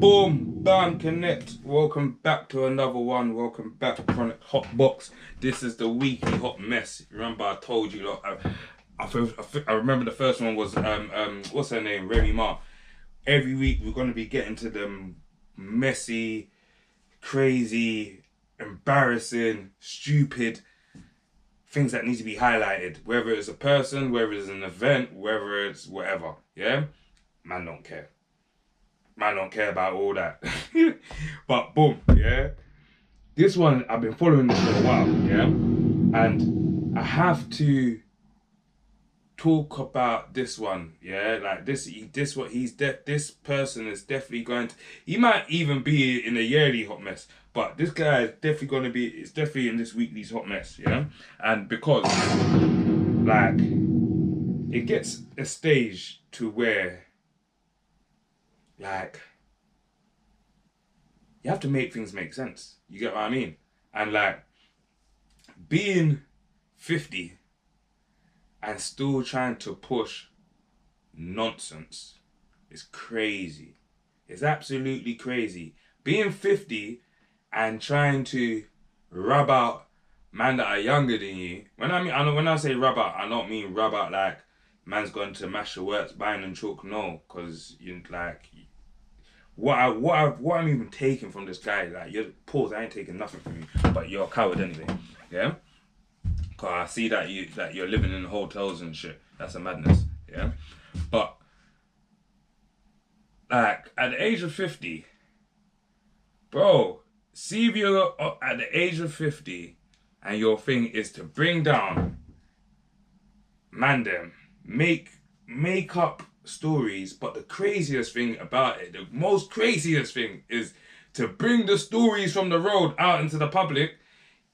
Boom, bam, connect. Welcome back to another one. Welcome back to Kronic Hot Box. This is the weekly hot mess. Remember, I told you, lot. I remember the first one was what's her name, Remy Ma. Every week we're gonna be getting to them messy, crazy, embarrassing, stupid things that need to be highlighted. Whether it's a person, whether it's an event, whether it's whatever. Yeah, man don't care. Man don't care about all that. But boom, yeah. This one, I've been following this for a while, yeah. And I have to talk about this one, yeah. Like this person is definitely going to, he might even be in a yearly hot mess, but this guy is definitely going to be, it's definitely in this weekly's hot mess, yeah. And because, like, it gets a stage to where, like, you have to make things make sense. You get what I mean? And like, being 50 and still trying to push nonsense is crazy. It's absolutely crazy. Being 50 and trying to rub out men that are younger than you. When I say rub out, I don't mean rub out like man's going to mash the works, buying and chalk. No, because you like what I'm even taking from this guy. Like, you're pause. I ain't taking nothing from you, but you're a coward anyway. Yeah. Cause I see that you're living in hotels and shit. That's a madness. Yeah. But like at the age of 50, bro, see if you're at the age of 50 and your thing is to bring down man them, make up stories, but the craziest thing about it, the most craziest thing is to bring the stories from the road out into the public.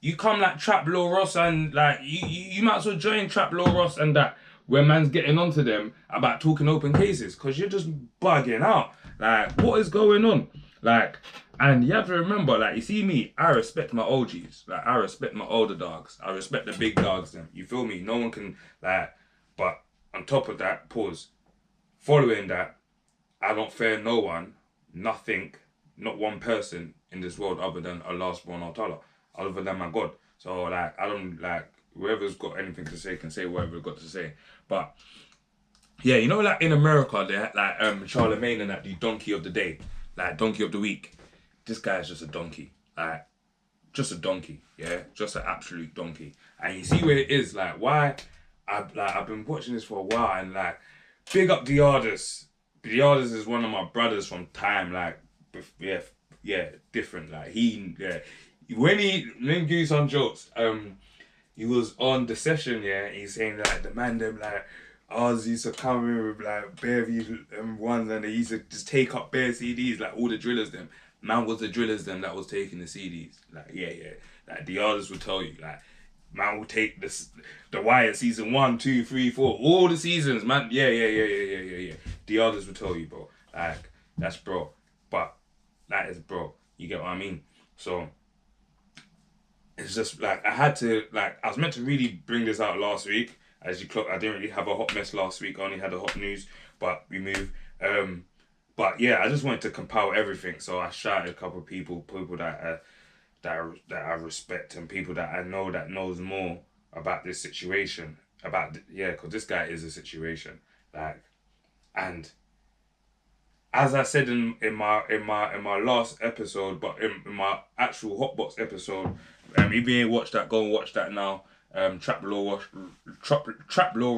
You come like Trap Law Ross and like you might as well join Trap Law Ross and that where man's getting onto them about talking open cases, because you're just bugging out. Like, what is going on? Like, and you have to remember, like, you see me, I respect my OGs. Like, I respect my older dogs. I respect the big dogs then. You feel me? No one can, like, but on top of that, pause. Following that, I don't fear no one, nothing, not one person in this world other than Allah subhanahu wa ta'ala, other than my God. So, like, I don't, like, whoever's got anything to say can say whatever they've got to say. But, yeah, you know, like, in America, they had, like, Charlemagne and that, the donkey of the day, like, donkey of the week. This guy's just a donkey, like, just a donkey, yeah? Just an absolute donkey. And you see where it is, like, why? I've been watching this for a while, and, like, big up Diardus. Diardus is one of my brothers from time, like, yeah, different. Like, when Goose on jokes, he was on the session, yeah, he's saying, like, the man them, like, ours used to come in with, like, bare ones, and they used to just take up bare CDs, like, all the drillers them. Man was the drillers them that was taking the CDs. Like, yeah. Like, Diardus will tell you, like, man will take the Wire season 1, 2, 3, 4, all the seasons, man. Yeah. The others will tell you, bro. Like, that's bro. But that is bro. You get what I mean? So it's just like I was meant to really bring this out last week. As you clock, I didn't really have a hot mess last week. I only had a hot news, but we move. But yeah, I just wanted to compile everything. So I shouted a couple of people that I respect, and people that I know that knows more about this situation. Because this guy is a situation. Like, and as I said in my last episode, but in my actual Hotbox episode, if you ain't watched that, go and watch that now. Trap Law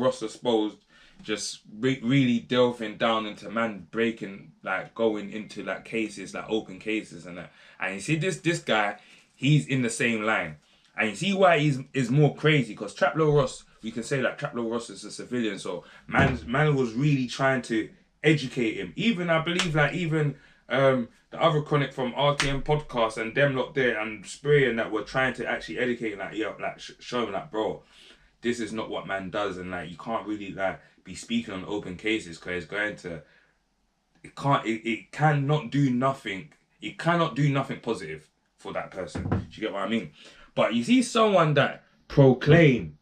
Ross Exposed, just really delving down into man breaking, like, going into like cases, like open cases and that. And you see this guy, he's in the same line. And you see why he's more crazy, because Trap Law Ross, we can say that Trap Law Ross is a civilian, so man was really trying to educate him. Even, I believe, like, even the other Kronic from RTM podcast and them lot there and Spray and that were trying to actually educate, like, yo, like, show him, like, bro, this is not what man does, and like, you can't really, like, be speaking on open cases, because it's going to, it cannot do nothing. It cannot do nothing positive for that person. Do you get what I mean? But you see someone that proclaim,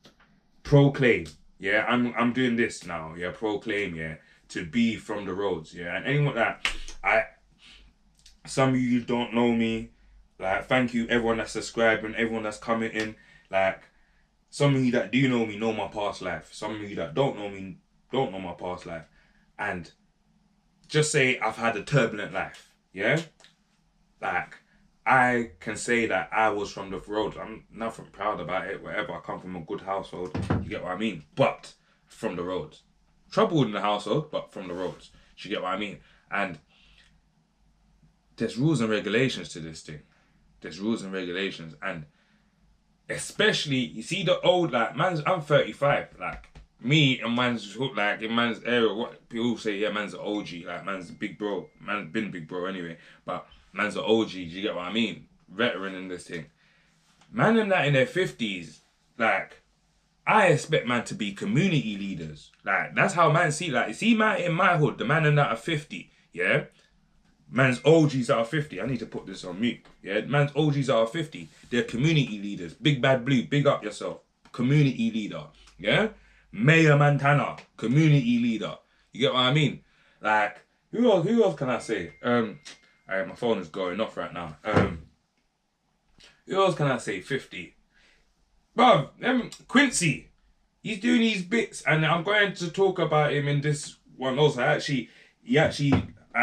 yeah, I'm doing this now, yeah, proclaim, yeah, to be from the roads, yeah, and anyone that Some of you don't know me. Like, thank you everyone that's subscribing, everyone that's coming in. Like, some of you that do know me know my past life. Some of you that don't know me don't know my past life. And just say I've had a turbulent life, yeah? Like, I can say that I was from the road. I'm nothing proud about it, whatever. I come from a good household, you get what I mean? But from the roads. Troubled in the household, but from the roads. You get what I mean? And there's rules and regulations to this thing. There's rules and regulations. And especially, you see the old, like, I'm 35. Like, me and man's, like, in man's area, what people say, yeah, man's an OG. Like, man's a big bro. Man's been big bro anyway. But man's an OG, you get what I mean? Veteran in this thing. Man them that in their 50s, like, I expect man to be community leaders. Like, that's how man see, like, see man in my hood, the man them that are 50, yeah? Man's OGs that are 50. I need to put this on mute. Yeah, man's OGs that are 50. They're community leaders. Big Bad Blue, big up yourself. Community leader. Yeah? Mayor Montana, community leader. You get what I mean? Like, who else can I say? Alright, my phone is going off right now. Who else can I say? 50. Bruv, Quincy. He's doing these bits, and I'm going to talk about him in this one also. I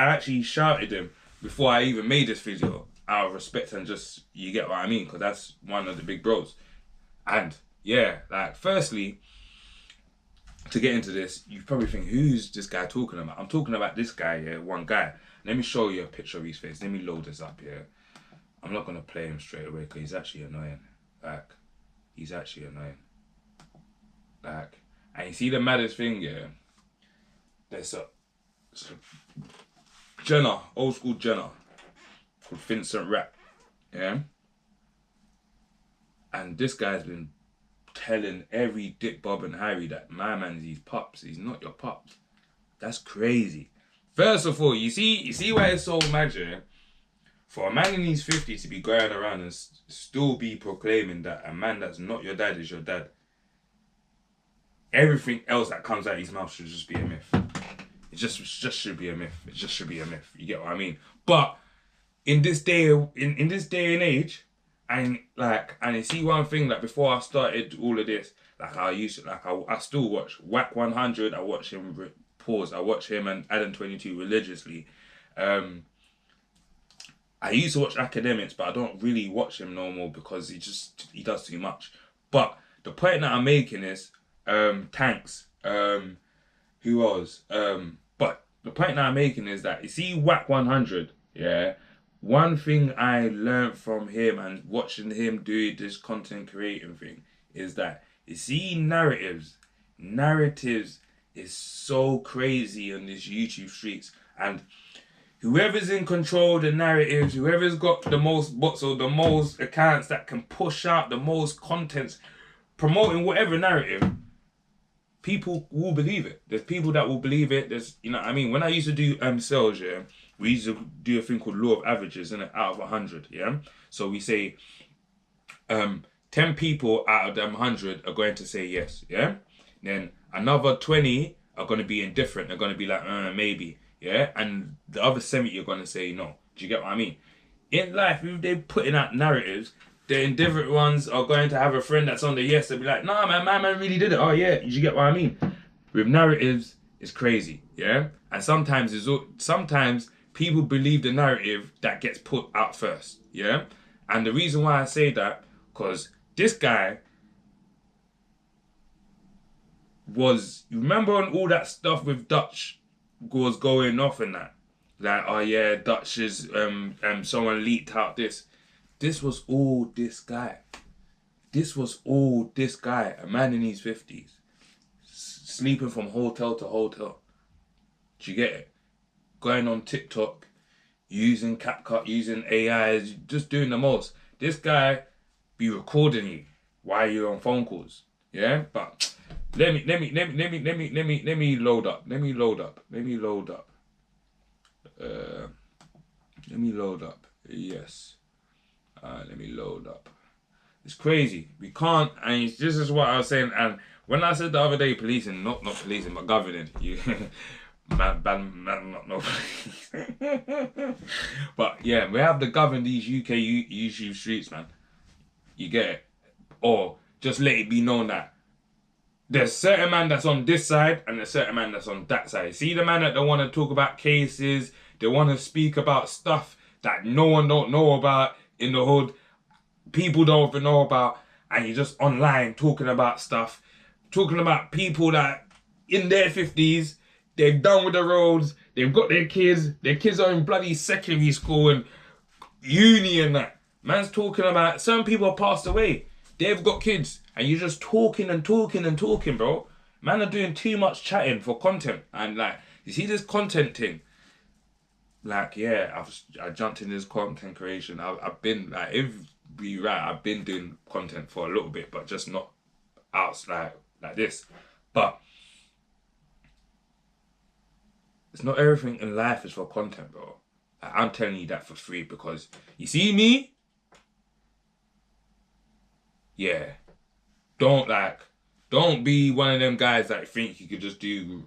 actually shouted him before I even made this video out of respect and just, you get what I mean, because that's one of the big bros. And yeah, like, firstly, to get into this, you probably think, who's this guy talking about? I'm talking about this guy here, one guy. Let me show you a picture of his face. Let me load this up here. I'm not going to play him straight away because he's actually annoying. Like, he's actually annoying. Like, and you see the maddest thing, yeah? There's a Jenner, old school Jenner, called Vincent Rapp, yeah? And this guy's been telling every Dick, Bob and Harry that my man's his pups. He's not your pups. That's crazy. First of all, you see why it's so mad, yeah? For a man in his 50s to be going around and still be proclaiming that a man that's not your dad is your dad, everything else that comes out of his mouth should just be a myth. It just should be a myth. It just should be a myth. You get what I mean? But in this day in this day and age, and you see one thing, like, before I started all of this, like, I still watch Whack 100. I watch him I watch him and Adam 22 religiously. I used to watch Academics, but I don't really watch him no more because he does too much. But the point that I'm making is Tanks. Who else? But the point that I'm making is that, you see Whack 100, yeah? One thing I learned from him and watching him do this content creating thing is that, you see, narratives is so crazy on this YouTube streets, and whoever's in control of the narratives, whoever's got the most bots or the most accounts that can push out the most contents promoting whatever narrative, people will believe it. There's people that will believe it. There's, you know what I mean? When I used to do sales, yeah, we used to do a thing called law of averages, innit? Out of 100, yeah? So we say 10 people out of them 100 are going to say yes, yeah? Then another 20 are going to be indifferent. They're going to be like, maybe, yeah? And the other 70 are going to say no. Do you get what I mean? In life, if they're putting out narratives, the indifferent ones are going to have a friend that's on the yes. They'll be like, nah, man, my man really did it. Oh, yeah. You get what I mean? With narratives, it's crazy, yeah? And sometimes people believe the narrative that gets put out first, yeah? And the reason why I say that, because this guy was, you remember when all that stuff with Dutch was going off and that? Like, oh yeah, Dutch is, someone leaked out this. This was all this guy. This was all this guy, a man in his 50s, sleeping from hotel to hotel. Do you get it? Going on TikTok, using CapCut, using AI, just doing the most. This guy be recording you while you're on phone calls. Yeah? But let me load up. Let me load up. Yes. Let me load up. It's crazy. We can't, and this is what I was saying. And when I said the other day, policing, not policing, but governing, Man, not no. But yeah, we have to govern these UK YouTube streets, man. You get it? Or just let it be known that there's certain man that's on this side and there's certain man that's on that side. See the man that don't want to talk about cases, they want to speak about stuff that no one don't know about in the hood, people don't even know about, and you're just online talking about stuff, talking about people that in their 50s, they've done with the roads, they've got their kids are in bloody secondary school and uni and that. Man's talking about, some people have passed away, they've got kids, and you're just talking and talking and talking, bro. Man are doing too much chatting for content, and like, you see this content thing, like, yeah, I jumped in this content creation. I've been, like, if be right, I've been doing content for a little bit, but just not outside like this. But it's not everything in life is for content, bro. Like, I'm telling you that for free because you see me. Yeah, don't be one of them guys that think you could just do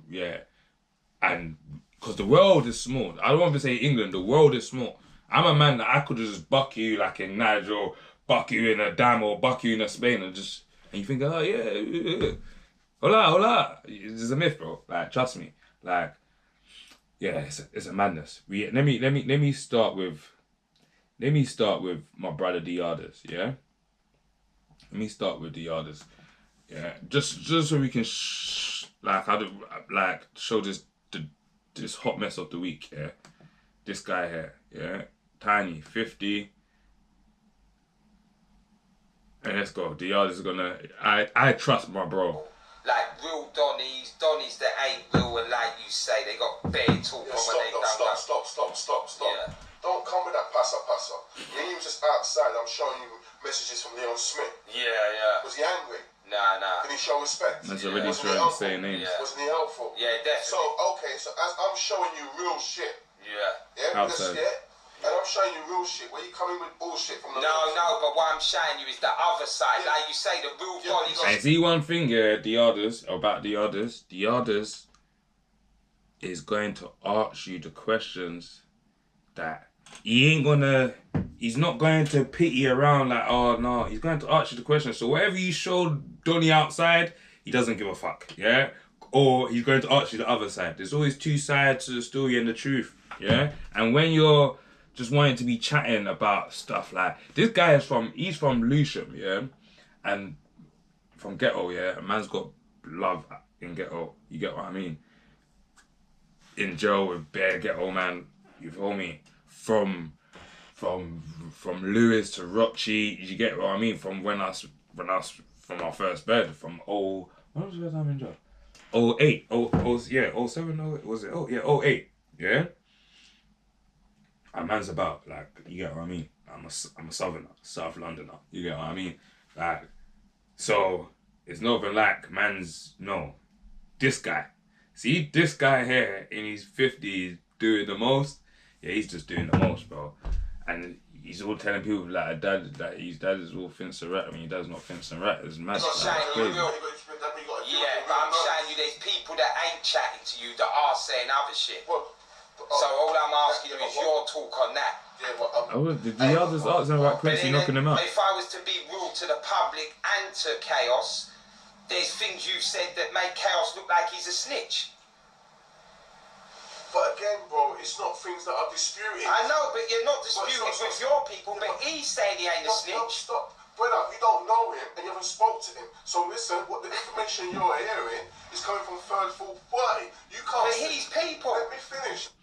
and because the world is small. I don't want to say England. The world is small. I'm a man that I could just buck you like in Niger, or buck you in a Dam, or buck you in a Spain, and you think, oh yeah, hola. It's a myth, bro. Like, trust me. Like, yeah, it's a madness. Let me start with my brother the others. Yeah. Let me start with the others. Yeah, just so we can show this hot mess of the week. Yeah, this guy here. Yeah. Tiny, 50. And let's go. The others are gonna. I trust my bro. Like real Donnies that ain't real, and like you say, they got bare talk. Yeah, stop. Yeah. Don't come with that passa. When you was just outside, I'm showing you messages from Leon Smith. Yeah. Was he angry? Nah. Did he show respect? That's already starting to say names. Yeah. Wasn't he helpful? Yeah, definitely. So as I'm showing you real shit. Yeah. Outside. And I'm showing you real shit. Where you coming with bullshit from the No, but what I'm showing you is the other side. Yeah. Like you say, the real Donnies. I see one thing here, the others is going to ask you the questions that he's not going to pity around like, oh no, he's going to ask you the questions. So whatever you showed Donnie outside, he doesn't give a fuck, yeah? Or he's going to ask you the other side. There's always two sides to the story and the truth, yeah? And when you're just wanting to be chatting about stuff like, this guy he's from Lewisham, yeah? And from ghetto, yeah? A man's got love in ghetto, you get what I mean? In jail with bare ghetto, man, you feel me? From Lewis to Rochi, you get what I mean? From when from our first bed, when was the first time in jail? 08, 07, was it? 08, yeah? A man's about, like, you get what I mean? I'm a southerner, South Londoner, you get what I mean? Like, so, it's not even like this guy. See, this guy here in his 50s doing the most. Yeah, he's just doing the most, bro. And he's all telling people like his dad is all fince and rat. I mean, he does not fince and rat. It's mad. Yeah, but I'm showing you there's people that ain't chatting to you that are saying other shit. So all I'm asking you is your talk on that. Did the others ask him about Quincy knocking him out? If I was to be rude to the public and to Chaos, there's things you've said that make Chaos look like he's a snitch. But again, bro, it's not things that are disputed. I know, but you're not disputing with your people, but he's saying he ain't a snitch. Stop. Brother, you don't know him and you haven't spoke to him. So listen, what the information you're hearing is coming from third, fourth party. You can't... But he's people. Let me finish.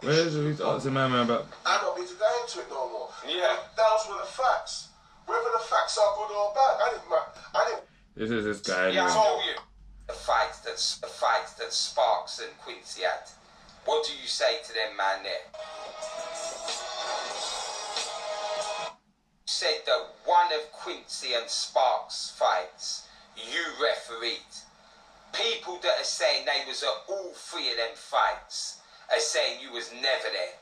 Where's the answer, man about? I don't need to go into it no more. Yeah. Those were the facts. Whether the facts are good or bad, I didn't... This is this guy. Yeah, I told you. The fights that Sparks and Quincy had. What do you say to them, man, there? You said that one of Quincy and Sparks' fights, you refereed. People that are saying they was at all three of them fights are saying you was never there.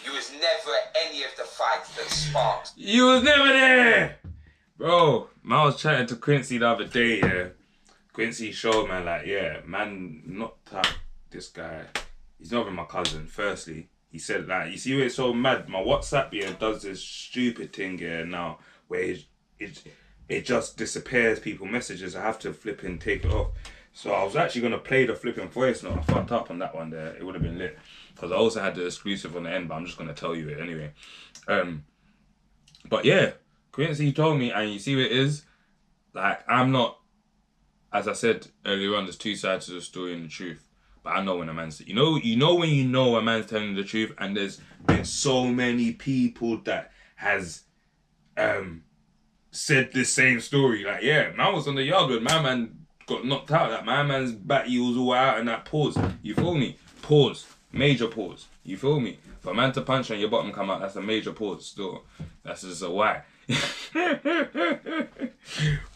You was never at any of the fights that Sparks... You was never there! Bro, I was chatting to Quincy the other day, yeah. Quincy showed, man, like, yeah, man, not that this guy... he's not even my cousin. Firstly, he said like, you see where it's so mad. My WhatsApp does this stupid thing now where it just disappears people messages. I have to flip and take it off. So I was actually gonna play the flipping voice note. I fucked up on that one there. It would have been lit because I also had the exclusive on the end, but I'm just gonna tell you it anyway. But yeah, Quincy told me, and you see what it is. Like, I'm not, as I said earlier on, there's two sides to the story and the truth. But I know when a man's, you know when you know a man's telling the truth, and there's been so many people that has said this same story. Like, yeah, man was on the yard when my man got knocked out. That my man's back heels all out and that pause. You feel me? Pause. Major pause. You feel me? For a man to punch and your bottom come out, that's a major pause still. That's just a why.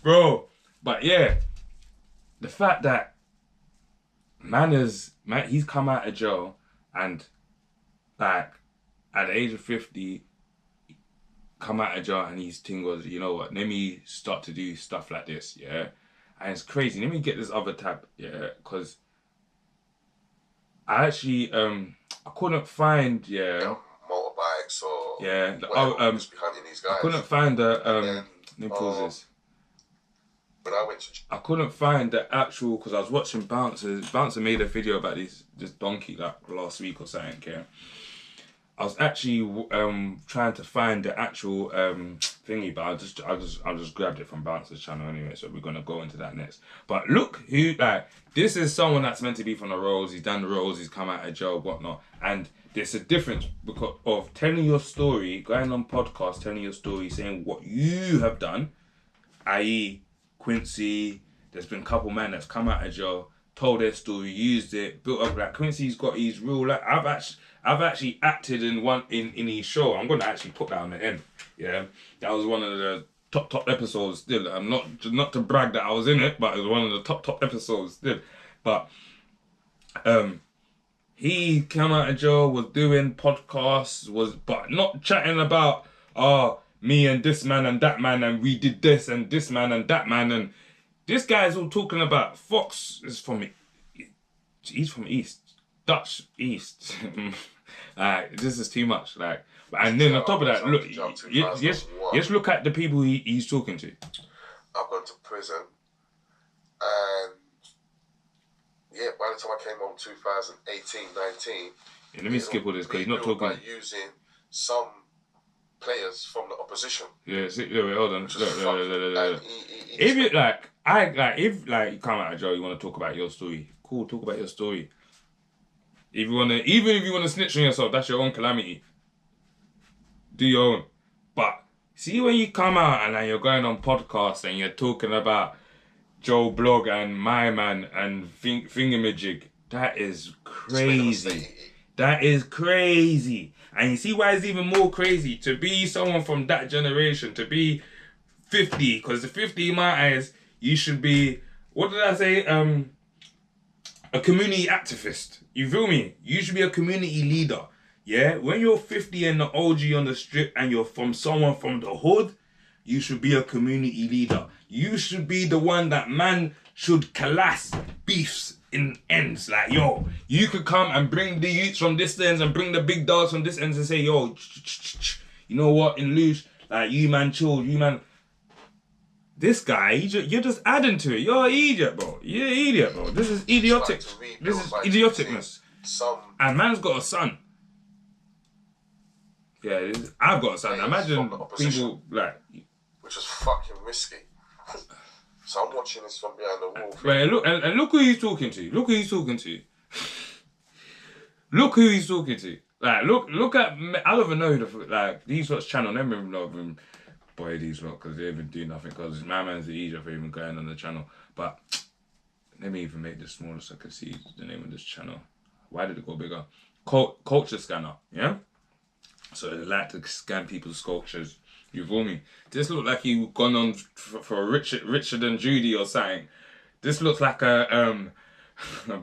Bro. But yeah, the fact that he's come out of jail and like at the age of 50 come out of jail and his thing was, you know what, let me start to do stuff like this, yeah? And it's crazy. Let me get this other tab, yeah, because I actually I couldn't find motorbikes or whatever was behind these guys. I couldn't find the then, let me pause this. When I went to, I couldn't find the actual, because I was watching Bouncer made a video about this donkey like last week or something, yeah. I was actually trying to find the actual thingy, but I just grabbed it from Bouncer's channel anyway, so we're gonna go into that next. But look who, like, this is someone that's meant to be from the roads. He's done the roads, he's come out of jail, whatnot, and there's a difference because of telling your story, going on podcast, telling your story, saying what you have done, i.e. Quincy. There's been a couple men that's come out of jail, told their story, used it, built up. Like Quincy's got his real. Like I've actually acted in in his show. I'm gonna actually put that on the end. Yeah, that was one of the top episodes. Still, I'm not to brag that I was in it, but it was one of the top episodes. Still, but he came out of jail, was doing podcasts, but not chatting about me and this man and that man and we did this and this man and that man, and this guy's all talking about Fox is from, he's from East, Dutch East. Like, this is too much. Like, and then on top of that, look, just look at the people he's talking to. I've gone to prison, and yeah, by the time I came home 2018, 19. Yeah, let me skip all this because he's not talking. By using some players from the opposition. Yeah, wait, hold on. Look. If you if you come out of jail, you want to talk about your story. Cool, talk about your story. If you wanna, even if you wanna snitch on yourself, that's your own calamity. Do your own. But see when you come out and then you're going on podcasts and you're talking about Joe Blog and My Man and Thingamajig, that is crazy. That is crazy. And you see why it's even more crazy to be someone from that generation, to be 50, because the 50 in my eyes, you should be, what did I say? A community activist. You feel me? You should be a community leader. Yeah? When you're 50 and the OG on the strip and you're from someone from the hood, you should be a community leader. You should be the one that man should collapse beefs in ends. Like, yo, you could come and bring the youths from this ends and bring the big dogs from this ends and say, yo, you know what, in Luge, like, you man chill, you man. This guy, you're just adding to it. You're an idiot, bro. You're an idiot, bro. This is idiotic. This is idioticness. And man's got a son. Yeah, I've got a son. Imagine people, like... Which is fucking risky. So I'm watching this from behind the wall. Right, look who he's talking to. Look who he's talking to. Look who he's talking to. Like, look at... I don't even know who the... Like, these lot's channel, I don't even know them. Boy, these lot, because they even do nothing, because my man's the easier for even going on the channel. But let me even make this smaller so I can see the name of this channel. Why did it go bigger? Culture Scanner, yeah? So they like to scan people's cultures. You feel me? This look like you gone on for Richard and Judy or something. This looks like a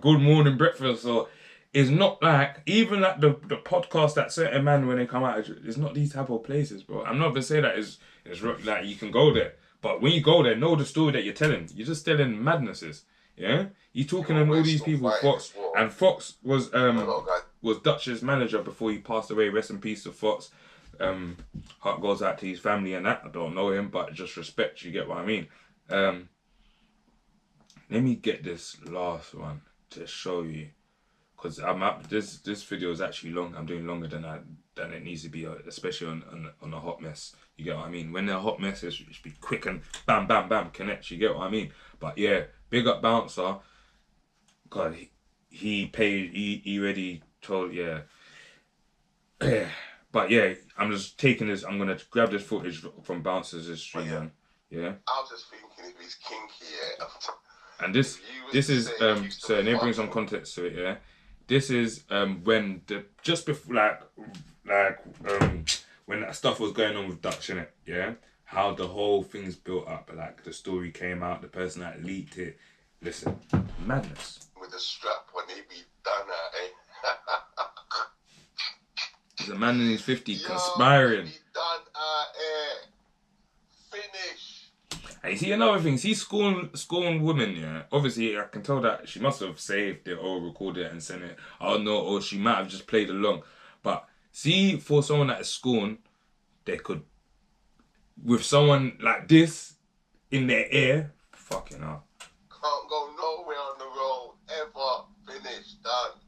good morning breakfast, or it's not like, even like the podcast that certain man when they come out, it's not these type of places, bro. I'm not gonna say that it's like you can go there, but when you go there, know the story that you're telling. You're just telling madnesses. Yeah, he's talking to all these people. Fox and Fox was Dutch's manager before he passed away. Rest in peace to Fox. Heart goes out to his family and that. I don't know him, but just respect. You get what I mean? Let me get this last one to show you, because this video is actually long. I'm doing longer than it needs to be, especially on a hot mess. You get what I mean? When they're hot messes, it should be quick and bam, bam, bam, connect. You get what I mean? But yeah, big up Bouncer. God, he paid. He already told. Yeah. But yeah, I'm just taking this. I'm gonna grab this footage from Bouncer's stream. Yeah. Yeah. I was just thinking if he's kinky, yeah. And this is so let me bring some context to it. Yeah, this is when just before when that stuff was going on with Dutch, innit? Yeah, how the whole thing's built up. Like the story came out, the person that leaked it. Listen, madness. With the strap when he be done at, eh? There's a man in his 50s conspiring. He done at, finish. And you see another thing, see scorn women, yeah. Obviously, I can tell that she must have saved it or recorded it and sent it. I don't know, or she might have just played along. But see, for someone that is scorned, they could, with someone like this in their ear, fucking hell. Can't go nowhere on the road ever. Finished, done.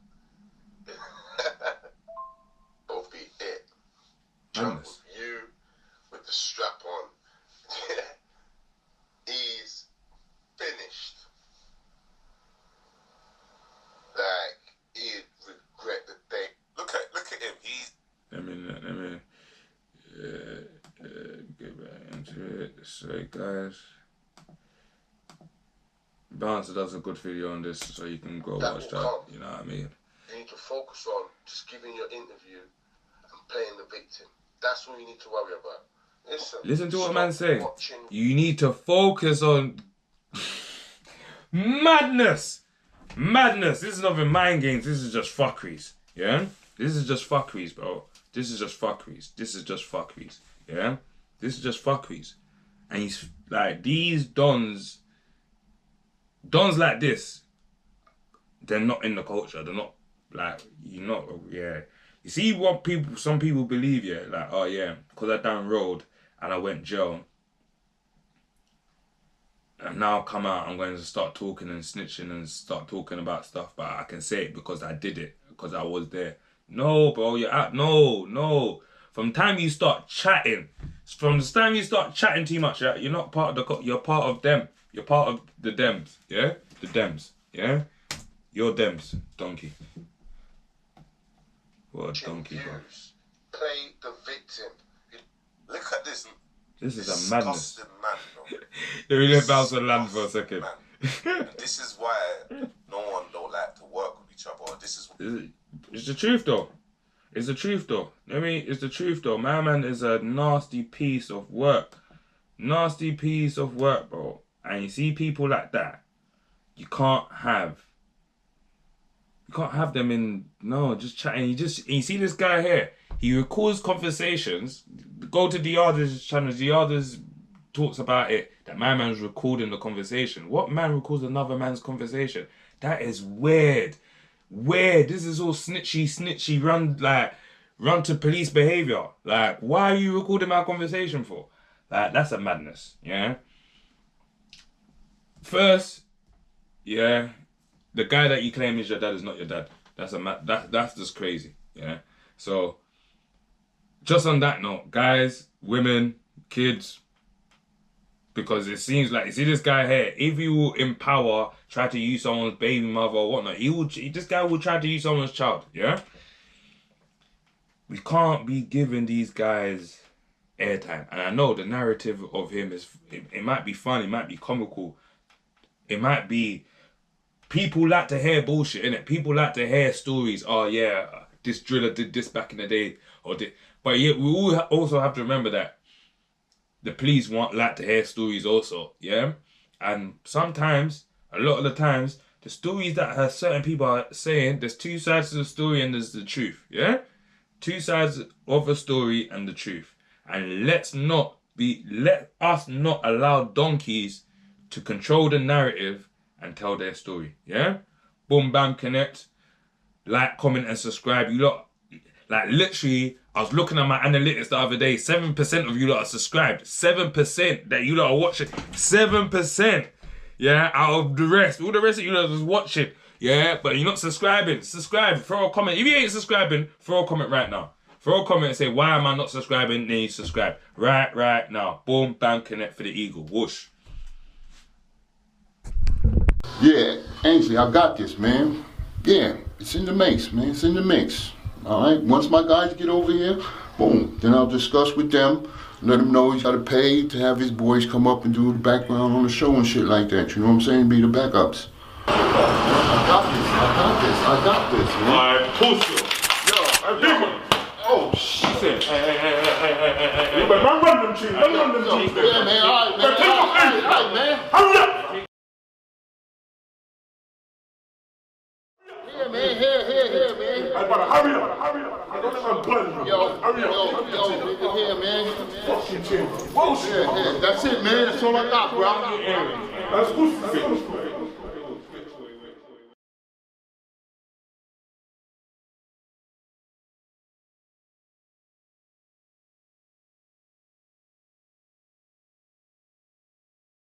Both be it. Jump with you with the strap on. He's finished. Like, he'd regret the day. Look at him. He's. Let me get back into it. So, guys, Bouncer does a good video on this, so you can go watch that. You know what I mean? You need to focus on just giving your interview and playing the victim. That's what you need to worry about. Listen to what man's saying. You need to focus on madness. Madness. This is not even mind games. This is just fuckeries. Yeah? This is just fuckeries, bro. This is just fuckeries. This is just fuckeries. Yeah? This is just fuckeries. And he's like, these dons like this, they're not in the culture. They're not like, yeah. You see what some people believe, yeah? Like, oh yeah, because I done road and I went jail, and now come out, I'm going to start talking and snitching and start talking about stuff, but I can say it because I did it, because I was there. No, bro, no. From the time you start chatting, too much, yeah, you're not part of you're part of them. You're part of the Dems, yeah? The Dems, yeah? You're Dems, donkey. What a donkey, bro. Play the victim. Look at this. This is a madness. Man, bro. Let me let Bouncer land for a second. This is why no one don't like to work with each other. It's the truth, though. It's the truth, though. I mean, it's the truth, though. My man is a nasty piece of work. Nasty piece of work, bro. And you see people like that, you can't have them in, no, just chatting. You see this guy here, he records conversations. Go to Diada's channel. Diada's talks about it, that my man's recording the conversation. What man records another man's conversation? That is weird. This is all snitchy, run to police behavior. Like, why are you recording my conversation for? Like, that's a madness, yeah? First, yeah, the guy that you claim is your dad is not your dad. That's just crazy, yeah? So, just on that note, guys, women, kids, because it seems like, you see this guy here, if he will empower, try to use someone's baby mother or whatnot, this guy will try to use someone's child, yeah? We can't be giving these guys airtime. And I know the narrative of him is, it might be fun, it might be comical, it might be, people like to hear bullshit, innit? People like to hear stories. Oh yeah, this driller did this back in the day, but yeah, we all also have to remember that the police like to hear stories also, yeah? And sometimes, a lot of the times, the stories that certain people are saying, there's two sides to the story and there's the truth, yeah? Two sides of a story and the truth. And let us not allow donkeys to control the narrative and tell their story. Yeah? Boom, bam, connect. Like, comment, and subscribe. You lot, like, literally, I was looking at my analytics the other day. 7% of you lot are subscribed. 7% that you lot are watching. 7%. Yeah? Out of the rest. All the rest of you lot are just watching. Yeah? But you're not subscribing. Subscribe. Throw a comment. If you ain't subscribing, throw a comment right now. Throw a comment and say, why am I not subscribing? Then you subscribe. Right now. Boom, bam, connect for the eagle. Whoosh. Yeah, Ainsley, I got this, man. Yeah, it's in the mix, man. It's in the mix. All right. Once my guys get over here, boom. Then I'll discuss with them. Let him know he's got to pay to have his boys come up and do the background on the show and shit like that. You know what I'm saying? Be the backups. I got this, man. Alright, push it. Yo, oh, shit. Hey. You better run them cheese. Run them cheese. Yeah, man. All right, man. Hurry up. Yeah, man. Here, man. I better hurry up. I don't have a button. Hurry up. Yo, nigga, here, man. Fucking cheese. Bullshit. Yeah, that's it, man. That's all I got, bro. That's good.